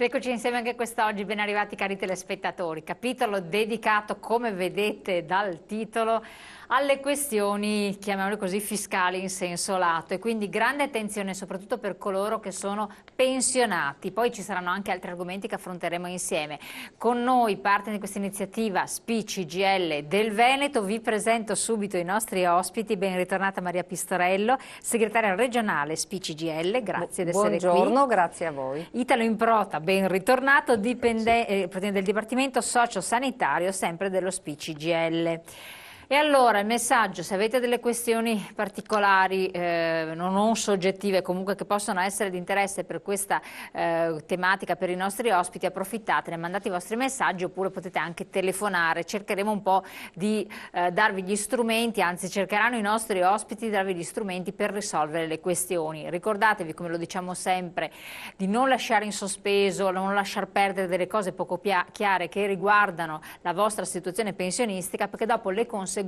Eccoci insieme anche quest'oggi, ben arrivati cari telespettatori. Capitolo dedicato, come vedete dal titolo, alle questioni, chiamiamole così, fiscali in senso lato, e quindi grande attenzione soprattutto per coloro che sono pensionati. Poi ci saranno anche altri argomenti che affronteremo insieme. Con noi, parte di questa iniziativa SPI CGIL del Veneto, vi presento subito i nostri ospiti. Ben ritornata Maria Pistorello, segretaria regionale SPI CGIL, grazie di essere qui. Buongiorno, grazie a voi. Italo Improta, ben ritornato, dipendente del Dipartimento Socio-Sanitario, sempre dello SPI CGIL. E allora il messaggio, se avete delle questioni particolari, non soggettive, comunque che possono essere di interesse per questa tematica per i nostri ospiti, approfittatene, mandate i vostri messaggi oppure potete anche telefonare. Cercheremo un po' di darvi gli strumenti, anzi cercheranno i nostri ospiti di darvi gli strumenti per risolvere le questioni. Ricordatevi, come lo diciamo sempre, di non lasciare in sospeso, non lasciar perdere delle cose poco chiare che riguardano la vostra situazione pensionistica, perché dopo le conseguenze,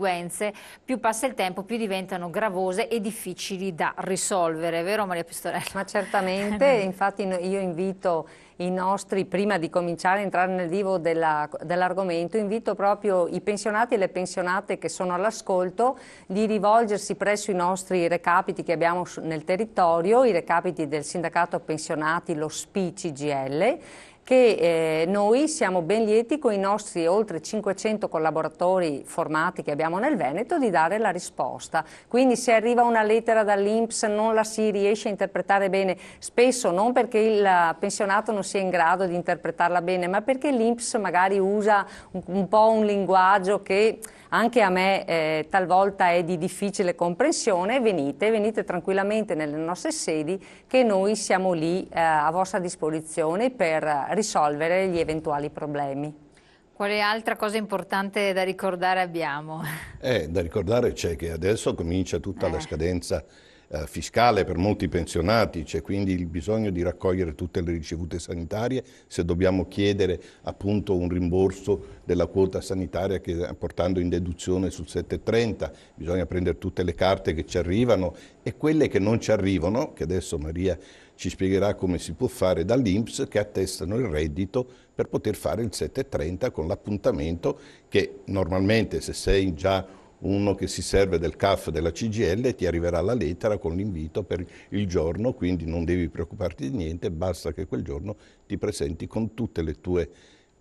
più passa il tempo, più diventano gravose e difficili da risolvere, vero Maria Pistorello? Ma certamente, infatti io invito i nostri, prima di cominciare a entrare nel vivo dell'argomento, invito proprio i pensionati e le pensionate che sono all'ascolto di rivolgersi presso i nostri recapiti che abbiamo nel territorio, i recapiti del sindacato pensionati, lo SPI CGIL, che noi siamo ben lieti con i nostri oltre 500 collaboratori formati che abbiamo nel Veneto di dare la risposta. Quindi se arriva una lettera dall'INPS non la si riesce a interpretare bene, spesso non perché il pensionato non sia in grado di interpretarla bene, ma perché l'INPS magari usa un po' un linguaggio che anche a me talvolta è di difficile comprensione, venite tranquillamente nelle nostre sedi che noi siamo lì a vostra disposizione per risolvere gli eventuali problemi. Quale altra cosa importante da ricordare abbiamo? Da ricordare c'è che adesso comincia tutta la scadenza fiscale per molti pensionati, c'è quindi il bisogno di raccogliere tutte le ricevute sanitarie, se dobbiamo chiedere appunto un rimborso della quota sanitaria che portando in deduzione sul 730, bisogna prendere tutte le carte che ci arrivano e quelle che non ci arrivano, che adesso Maria ci spiegherà come si può fare dall'INPS, che attestano il reddito per poter fare il 730 con l'appuntamento che normalmente, se sei già uno che si serve del CAF della CGIL, ti arriverà la lettera con l'invito per il giorno, quindi non devi preoccuparti di niente, basta che quel giorno ti presenti con tutte le tue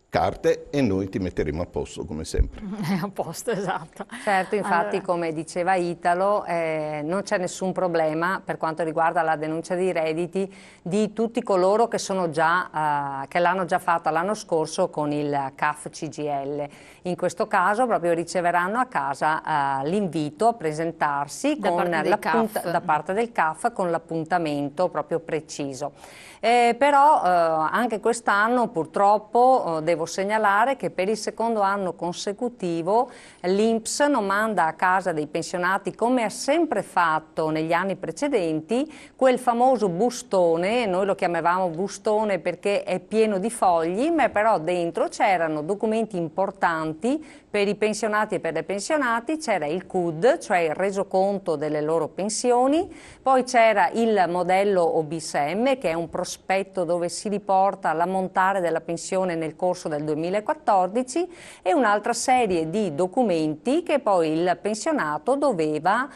carte e noi ti metteremo a posto come sempre. A posto, esatto. Certo, infatti allora, come diceva Italo, non c'è nessun problema per quanto riguarda la denuncia dei redditi di tutti coloro che sono già, che l'hanno già fatta l'anno scorso con il CAF CGIL. In questo caso proprio riceveranno a casa l'invito a presentarsi da parte del CAF con l'appuntamento proprio preciso. Però anche quest'anno purtroppo devo segnalare che per il secondo anno consecutivo l'INPS non manda a casa dei pensionati, come ha sempre fatto negli anni precedenti, quel famoso bustone, noi lo chiamavamo bustone perché è pieno di fogli, ma però dentro c'erano documenti importanti per i pensionati e per le pensionati, c'era il CUD, cioè il resoconto delle loro pensioni, poi c'era il modello OBSM, che è un prospetto dove si riporta l'ammontare della pensione nel corso del 2014 e un'altra serie di documenti che poi il pensionato doveva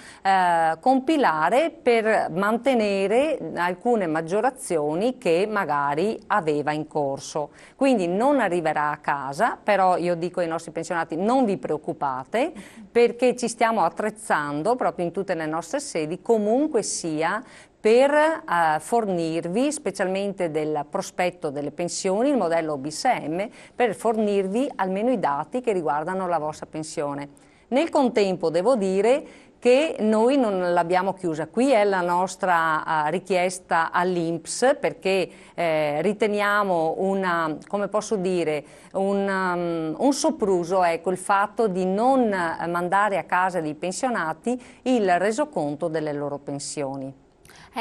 compilare per mantenere alcune maggiorazioni che magari aveva in corso. Quindi non arriverà a casa, però io dico ai nostri pensionati non vi preoccupate perché ci stiamo attrezzando proprio in tutte le nostre sedi comunque sia per fornirvi, specialmente del prospetto delle pensioni, il modello OBSM, per fornirvi almeno i dati che riguardano la vostra pensione. Nel contempo devo dire che noi non l'abbiamo chiusa, qui è la nostra richiesta all'INPS perché riteniamo come posso dire, un sopruso, ecco, il fatto di non mandare a casa dei pensionati il resoconto delle loro pensioni.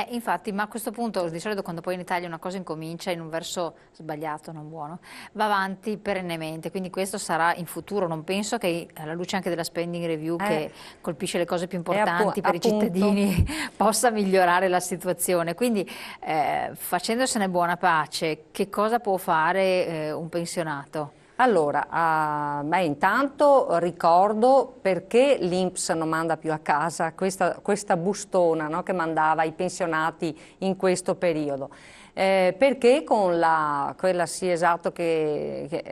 Infatti, ma a questo punto di solito quando poi in Italia una cosa incomincia in un verso sbagliato, non buono, va avanti perennemente, quindi questo sarà in futuro, non penso che alla luce anche della spending review che colpisce le cose più importanti per i cittadini possa migliorare la situazione, quindi facendosene buona pace, che cosa può fare un pensionato? Allora, intanto ricordo perché l'INPS non manda più a casa questa bustona, no, che mandava ai pensionati in questo periodo. Perché con quella sì esatto che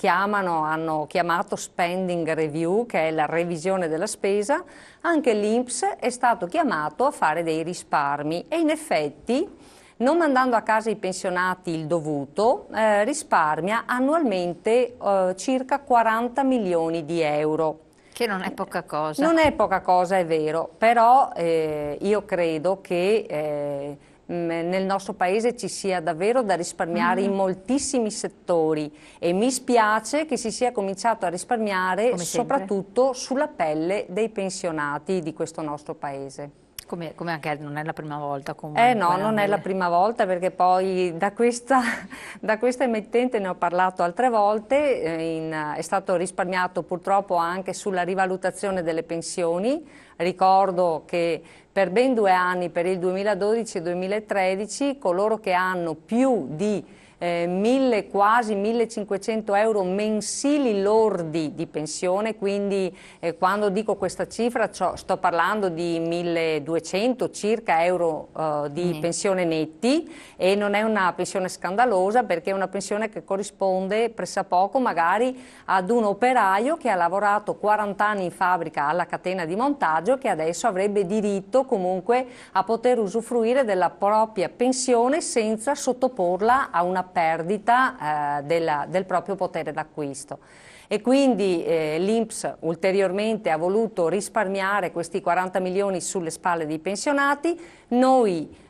hanno chiamato spending review, che è la revisione della spesa, anche l'INPS è stato chiamato a fare dei risparmi e in effetti, non mandando a casa i pensionati il dovuto, risparmia annualmente circa 40 milioni di euro. Che non è poca cosa. Non è poca cosa, è vero, però io credo che nel nostro paese ci sia davvero da risparmiare in moltissimi settori e mi spiace che si sia cominciato a risparmiare soprattutto sulla pelle dei pensionati di questo nostro paese. Come anche non è la prima volta comunque. No, non è la prima volta perché poi da questa emittente ne ho parlato altre volte, è stato risparmiato purtroppo anche sulla rivalutazione delle pensioni. Ricordo che per ben 2 anni, per il 2012 e 2013, coloro che hanno più di quasi 1.500 euro mensili lordi di pensione, quindi quando dico questa cifra sto parlando di 1.200 circa euro di pensione netti, e non è una pensione scandalosa perché è una pensione che corrisponde pressappoco magari ad un operaio che ha lavorato 40 anni in fabbrica alla catena di montaggio, che adesso avrebbe diritto comunque a poter usufruire della propria pensione senza sottoporla a una perdita del proprio potere d'acquisto. E quindi l'INPS ulteriormente ha voluto risparmiare questi 40 milioni sulle spalle dei pensionati. Noi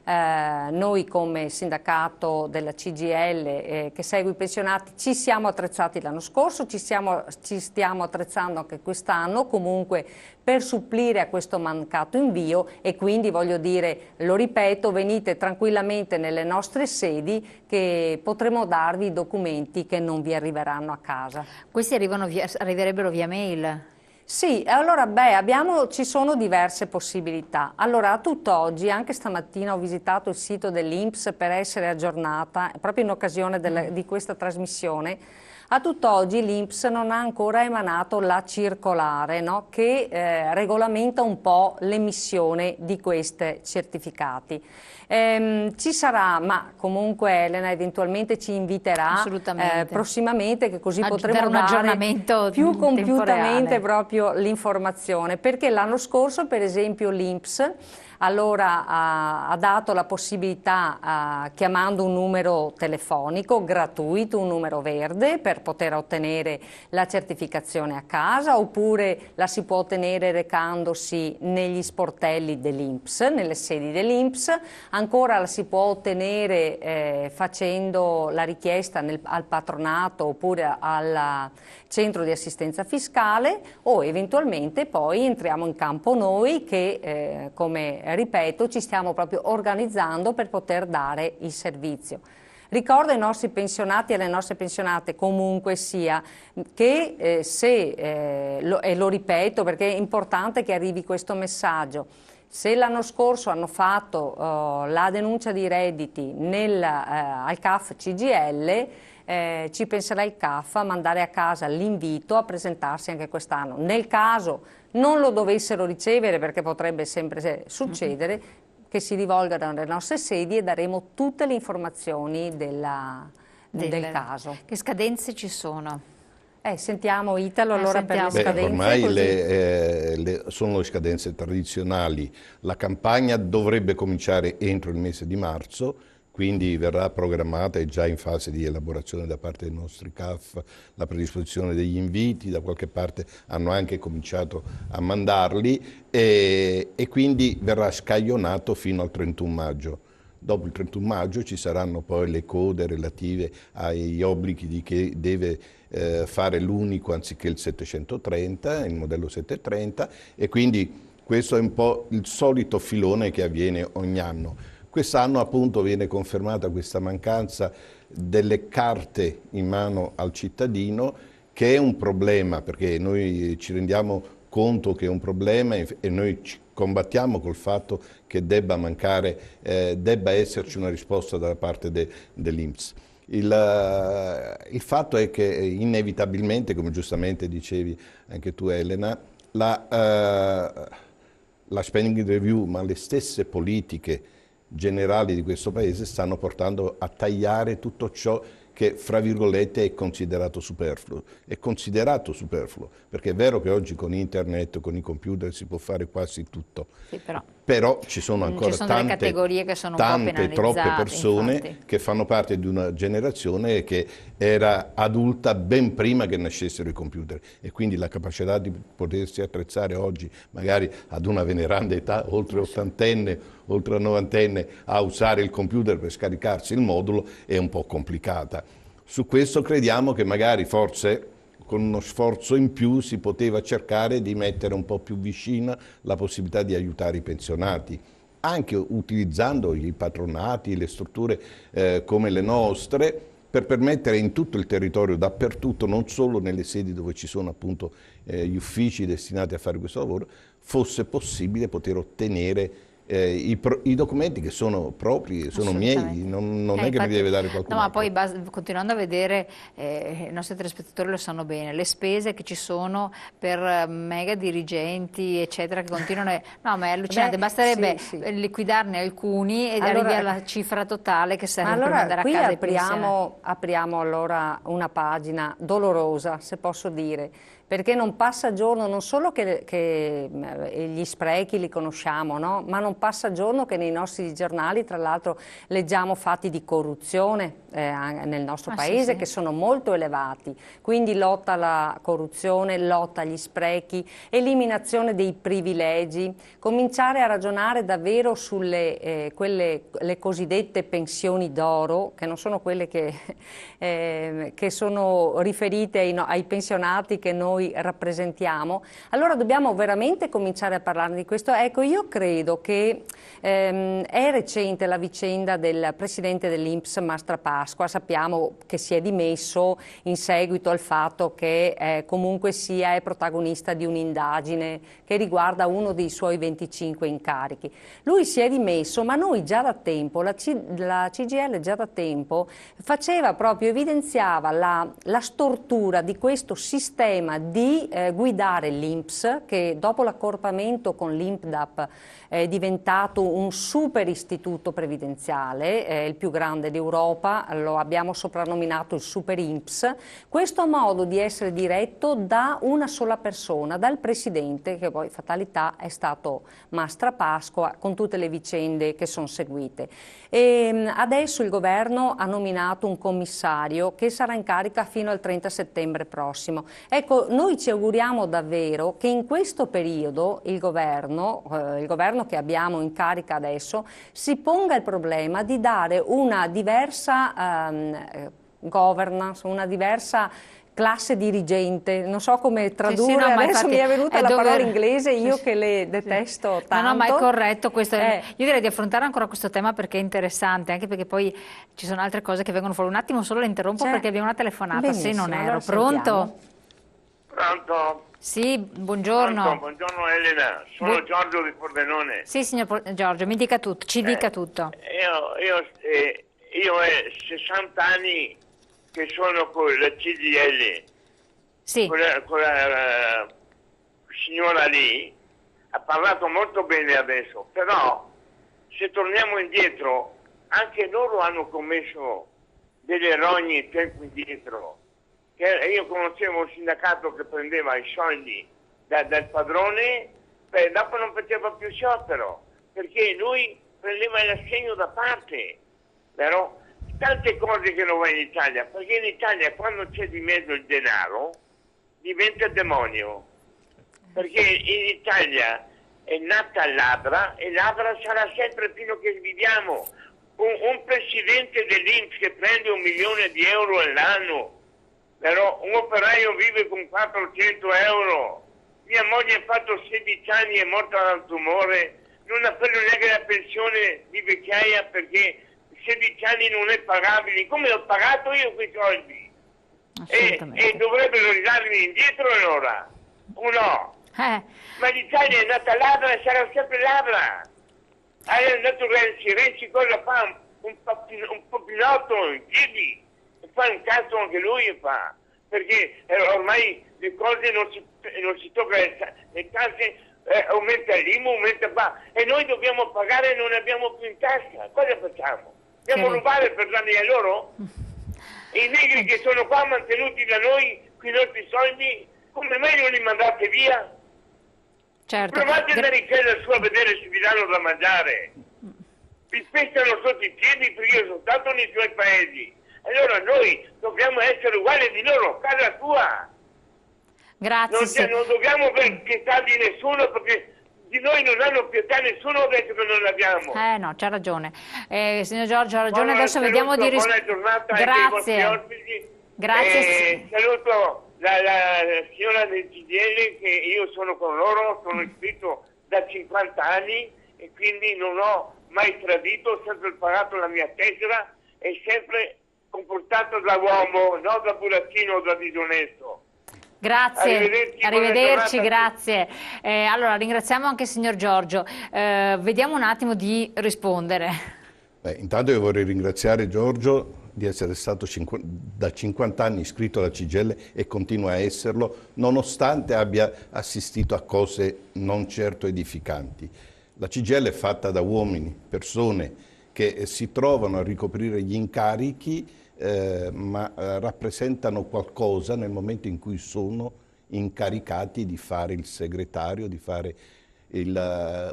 come sindacato della CGIL che segue i pensionati ci siamo attrezzati l'anno scorso, ci stiamo attrezzando anche quest'anno comunque per supplire a questo mancato invio, e quindi voglio dire, lo ripeto, venite tranquillamente nelle nostre sedi che potremo darvi i documenti che non vi arriveranno a casa. Questi arriverebbero via mail? Sì, allora ci sono diverse possibilità. Allora, a tutt'oggi, anche stamattina ho visitato il sito dell'INPS per essere aggiornata, proprio in occasione di questa trasmissione. A tutt'oggi l'INPS non ha ancora emanato la circolare, no? Che regolamenta un po' l'emissione di questi certificati. Ci sarà, ma comunque Elena eventualmente ci inviterà prossimamente, che così potremo dare più compiutamente proprio l'informazione, perché l'anno scorso per esempio l'INPS allora ha dato la possibilità, chiamando un numero telefonico gratuito, un numero verde, per poter ottenere la certificazione a casa, oppure la si può ottenere recandosi negli sportelli dell'INPS, nelle sedi dell'INPS. Ancora la si può ottenere facendo la richiesta al patronato oppure al centro di assistenza fiscale, o eventualmente poi entriamo in campo noi che come ripeto ci stiamo proprio organizzando per poter dare il servizio. Ricordo ai nostri pensionati e alle nostre pensionate comunque sia che e lo ripeto perché è importante che arrivi questo messaggio: se l'anno scorso hanno fatto la denuncia di redditi al CAF CGIL, ci penserà il CAF a mandare a casa l'invito a presentarsi anche quest'anno. Nel caso non lo dovessero ricevere, perché potrebbe sempre succedere, che si rivolgano alle nostre sedi e daremo tutte le informazioni del caso. Che scadenze ci sono? Sentiamo Italo allora per le scadenze. Ormai sono le scadenze tradizionali. La campagna dovrebbe cominciare entro il mese di marzo, quindi verrà programmata e già in fase di elaborazione da parte dei nostri CAF la predisposizione degli inviti, da qualche parte hanno anche cominciato a mandarli e quindi verrà scaglionato fino al 31 maggio. Dopo il 31 maggio ci saranno poi le code relative agli obblighi di che deve fare l'unico anziché il 730, il modello 730, e quindi questo è un po' il solito filone che avviene ogni anno. Quest'anno appunto viene confermata questa mancanza delle carte in mano al cittadino, che è un problema, perché noi ci rendiamo conto che è un problema e noi ci combattiamo col fatto che debba esserci una risposta da parte dell'INPS. Il fatto è che inevitabilmente, come giustamente dicevi anche tu Elena, la spending review, ma le stesse politiche generali di questo Paese stanno portando a tagliare tutto ciò che, fra virgolette, è considerato superfluo. È considerato superfluo, perché è vero che oggi con internet, con i computer si può fare quasi tutto, sì, però ci sono ancora delle categorie che sono un po' penalizzate, troppe persone infatti, che fanno parte di una generazione che era adulta ben prima che nascessero i computer, e quindi la capacità di potersi attrezzare oggi, magari ad una veneranda età, oltre ottantenne, oltre novantenne, a usare il computer per scaricarsi il modulo è un po' complicata. Su questo crediamo che magari forse con uno sforzo in più si poteva cercare di mettere un po' più vicina la possibilità di aiutare i pensionati, anche utilizzando i patronati, le strutture come le nostre, per permettere in tutto il territorio, dappertutto, non solo nelle sedi dove ci sono appunto gli uffici destinati a fare questo lavoro, fosse possibile poter ottenere i documenti che sono propri, sono miei, non è che mi deve dare qualcuno. No, ma poi continuando a vedere, i nostri telespettatori lo sanno bene, le spese che ci sono per mega dirigenti, eccetera, che continuano. No, ma è allucinante, basterebbe liquidarne alcuni e arrivi alla cifra totale che serve per andare a casa. Qui apriamo allora una pagina dolorosa, se posso dire, perché non passa giorno, non solo che gli sprechi li conosciamo, no? Ma non passa giorno che nei nostri giornali, tra l'altro, leggiamo fatti di corruzione nel nostro paese, che sono molto elevati. Quindi lotta alla corruzione, lotta agli sprechi, eliminazione dei privilegi, cominciare a ragionare davvero sulle le cosiddette pensioni d'oro, che non sono quelle che sono riferite ai pensionati che noi rappresentiamo. Allora dobbiamo veramente cominciare a parlare di questo. Ecco, io credo che è recente la vicenda del presidente dell'INPS Mastrapasqua, sappiamo che si è dimesso in seguito al fatto che comunque sia è protagonista di un'indagine che riguarda uno dei suoi 25 incarichi. Lui si è dimesso, ma noi già da tempo, la CGIL già da tempo faceva proprio, evidenziava la stortura di questo sistema di guidare l'INPS, che dopo l'accorpamento con l'INPDAP è diventato un super istituto previdenziale, il più grande d'Europa, lo abbiamo soprannominato il super INPS. Questo modo di essere diretto da una sola persona, dal presidente, che poi fatalità è stato Mastrapasqua, con tutte le vicende che sono seguite. E adesso il governo ha nominato un commissario che sarà in carica fino al 30 settembre prossimo. Ecco, noi ci auguriamo davvero che in questo periodo il governo che abbiamo in carica adesso si ponga il problema di dare una diversa governance, una diversa classe dirigente, non so come tradurre, no, adesso mi è venuta la parola inglese, io che le detesto tanto. No, ma è corretto questo. Io direi di affrontare ancora questo tema perché è interessante, anche perché poi ci sono altre cose che vengono fuori. Un attimo solo le interrompo perché abbiamo una telefonata, benissimo, se non ero. Allora pronto? Pronto? Sì, buongiorno. Buongiorno Elena, sono Giorgio di Pordenone. Sì, signor Giorgio, mi dica tutto, ci dica tutto. Io ho 60 anni che sono con la CGIL, sì. con la signora lì, ha parlato molto bene adesso, però se torniamo indietro, anche loro hanno commesso delle rogne tempo indietro. Io conoscevo un sindacato che prendeva i soldi dal padrone, dopo non faceva più sciopero, perché lui prendeva l'assegno da parte, vero? Tante cose che non va in Italia, perché in Italia quando c'è di mezzo il denaro diventa demonio, perché in Italia è nata l'Abra e l'Abra sarà sempre fino a che viviamo. Un presidente dell'INPS che prende 1 milione di euro all'anno, però un operaio vive con 400 euro. Mia moglie ha fatto 16 anni, è morta dal tumore, non ha preso neanche la pensione di vecchiaia perché 16 anni non è pagabile. Come ho pagato io quei soldi? E dovrebbero ridarmi indietro allora? O no? Ma l'Italia è nata ladra e sarà sempre ladra. È andato Renzi cosa fa? Un popinotto in piedi, e fa un cazzo anche lui fa, perché ormai le cose non si tocca, le tasse aumenta l'IMU, aumenta qua, e noi dobbiamo pagare e non ne abbiamo più in tasca. Cosa facciamo? Dobbiamo rubare per darli a loro? E i negri che sono qua mantenuti da noi, con i nostri soldi, come mai non li mandate via? Certo. Provate ad andare in casa sua a vedere se vi danno da mangiare. Vi spestano sotto i piedi perché io sono stato nei suoi paesi. Allora noi dobbiamo essere uguali di loro, casa sua. Grazie. Non dobbiamo avere pietà di nessuno perché di noi non hanno pietà nessuno adesso che non l'abbiamo. No, c'ha ragione. Signor Giorgio, ha ragione. Buon adesso vediamo di buona giornata Grazie. anche ai vostri ospiti. Grazie. Saluto la signora del CDL che io sono con loro, sono iscritto da 50 anni e quindi non ho mai tradito, ho sempre pagato la mia tessera e sempre comportato da uomo, non da burattino o da disonesto. Grazie, arrivederci, grazie. Allora ringraziamo anche il signor Giorgio. Vediamo un attimo di rispondere. Intanto io vorrei ringraziare Giorgio di essere stato da 50 anni iscritto alla CGIL e continua a esserlo, nonostante abbia assistito a cose non certo edificanti. La CGIL è fatta da uomini, persone che si trovano a ricoprire gli incarichi, ma rappresentano qualcosa nel momento in cui sono incaricati di fare il segretario, di fare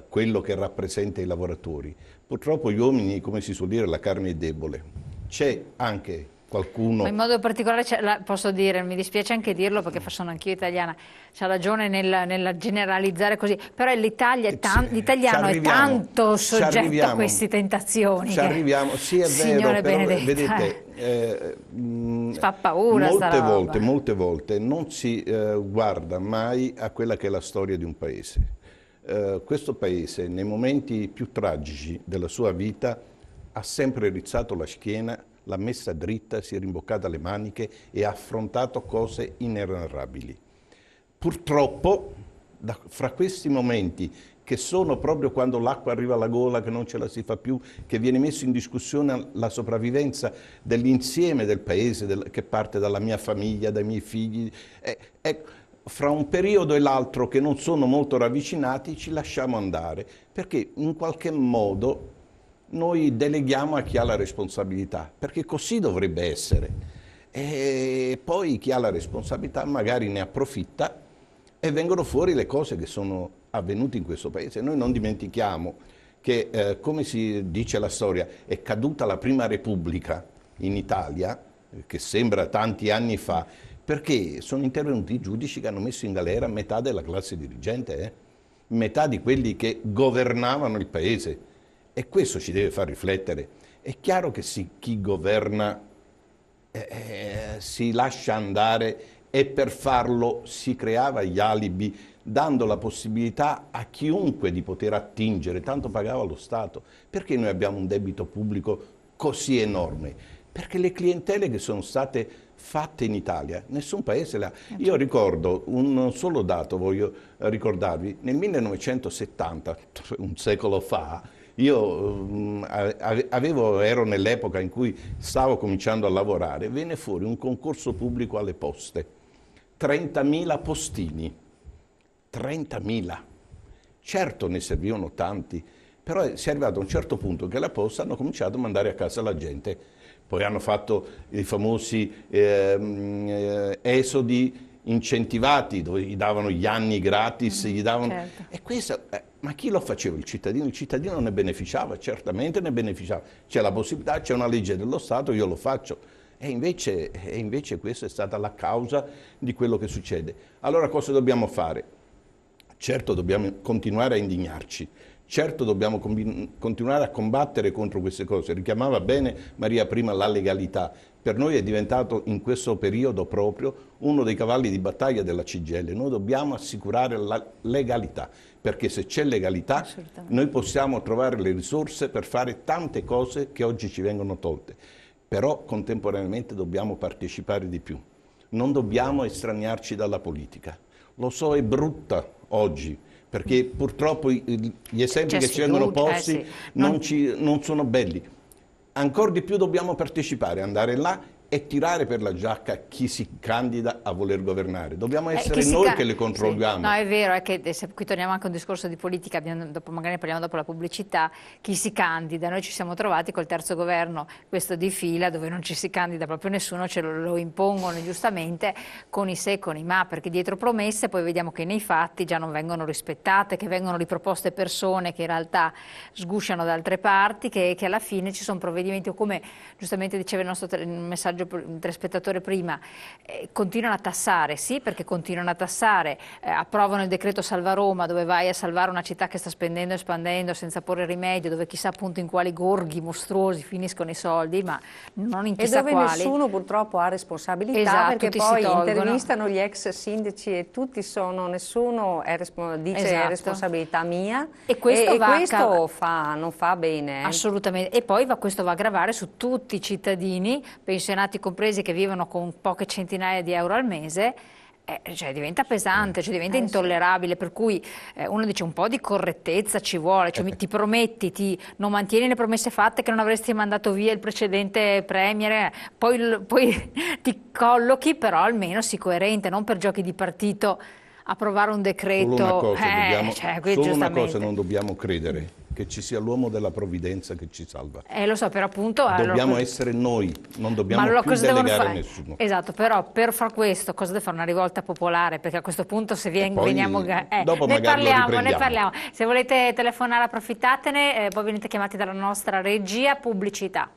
quello che rappresenta i lavoratori. Purtroppo gli uomini, come si suol dire, la carne è debole. C'è anche qualcuno... Ma in modo particolare, posso dire, mi dispiace anche dirlo perché sono anch'io italiana, c'ha ragione nel generalizzare così, però l'italiano è tanto soggetto a queste tentazioni. Ci arriviamo, sì è Signore vero, però benedetto, vedete, fa paura molte volte non si guarda mai a quella che è la storia di un paese. Questo paese nei momenti più tragici della sua vita ha sempre rizzato la schiena, l'ha messa dritta, si è rimboccata le maniche e ha affrontato cose inenarrabili. Purtroppo, fra questi momenti, che sono proprio quando l'acqua arriva alla gola, che non ce la si fa più, che viene messo in discussione la sopravvivenza dell'insieme del paese, che parte dalla mia famiglia, dai miei figli, fra un periodo e l'altro che non sono molto ravvicinati, ci lasciamo andare, perché in qualche modo noi deleghiamo a chi ha la responsabilità, perché così dovrebbe essere. E poi chi ha la responsabilità magari ne approfitta e vengono fuori le cose che sono avvenute in questo paese. Noi non dimentichiamo che, come si dice la storia, è caduta la Prima Repubblica in Italia, che sembra tanti anni fa, perché sono intervenuti i giudici che hanno messo in galera metà della classe dirigente, metà di quelli che governavano il paese. E questo ci deve far riflettere. È chiaro che chi governa si lascia andare e per farlo si creava gli alibi dando la possibilità a chiunque di poter attingere, tanto pagava lo Stato. Perché noi abbiamo un debito pubblico così enorme? Perché le clientele che sono state fatte in Italia, nessun paese le ha. Io ricordo un solo dato, voglio ricordarvi, nel 1970, un secolo fa, io ero nell'epoca in cui stavo cominciando a lavorare, venne fuori un concorso pubblico alle poste, 30.000 postini, 30.000. Certo ne servivano tanti, però si è arrivato a un certo punto che la posta hanno cominciato a mandare a casa la gente. Poi hanno fatto i famosi esodi incentivati, dove gli davano gli anni gratis, gli davano... Certo. E questo, ma chi lo faceva? Il cittadino? Il cittadino ne beneficiava, certamente ne beneficiava. C'è la possibilità, c'è una legge dello Stato, io lo faccio. E invece questa è stata la causa di quello che succede. Allora cosa dobbiamo fare? Certo dobbiamo continuare a indignarci, certo dobbiamo continuare a combattere contro queste cose. Richiamava bene Maria prima la legalità, per noi è diventato in questo periodo proprio uno dei cavalli di battaglia della CGIL. Noi dobbiamo assicurare la legalità, perché se c'è legalità noi possiamo trovare le risorse per fare tante cose che oggi ci vengono tolte, però contemporaneamente dobbiamo partecipare di più, non dobbiamo estraniarci dalla politica. Lo so, è brutta oggi, perché purtroppo gli esempi che ci vengono posti non sono belli. Ancora di più dobbiamo partecipare, andare là e tirare per la giacca chi si candida a voler governare. Dobbiamo essere noi che le controlliamo. Sì. No, è vero, è che se qui torniamo anche a un discorso di politica, dopo, magari parliamo dopo la pubblicità, chi si candida. Noi ci siamo trovati col terzo governo, questo di fila, dove non ci si candida proprio nessuno, ce lo impongono giustamente con i se e con i ma, perché dietro promesse poi vediamo che nei fatti già non vengono rispettate, che vengono riproposte persone che in realtà sgusciano da altre parti, che alla fine ci sono provvedimenti, o come giustamente diceva il nostro messaggio il telespettatore prima, continuano a tassare, sì, perché continuano a tassare, approvano il decreto Salva Roma, dove vai a salvare una città che sta spendendo e espandendo senza porre rimedio, dove chissà appunto in quali gorghi mostruosi finiscono i soldi, ma non in chissà quali. E dove nessuno purtroppo ha responsabilità, perché poi intervistano gli ex sindaci e tutti sono, nessuno dice è responsabilità mia, e questo non fa bene. Assolutamente, e poi questo va a gravare su tutti i cittadini, pensionati compresi, che vivono con poche centinaia di euro al mese. Cioè diventa pesante, cioè diventa intollerabile, per cui uno dice un po' di correttezza ci vuole, cioè ti prometti, non mantieni le promesse fatte, che non avresti mandato via il precedente premier, poi ti collochi, però almeno sii coerente, non per giochi di partito approvare un decreto. Solo una cosa non dobbiamo credere, che ci sia l'uomo della provvidenza che ci salva. Lo so, però appunto dobbiamo essere noi, non dobbiamo più delegare a nessuno. Esatto, però per far questo cosa deve fare? Una rivolta popolare, perché a questo punto se veniamo dopo ne magari parliamo. Se volete telefonare approfittatene, poi venite chiamati dalla nostra regia. Pubblicità.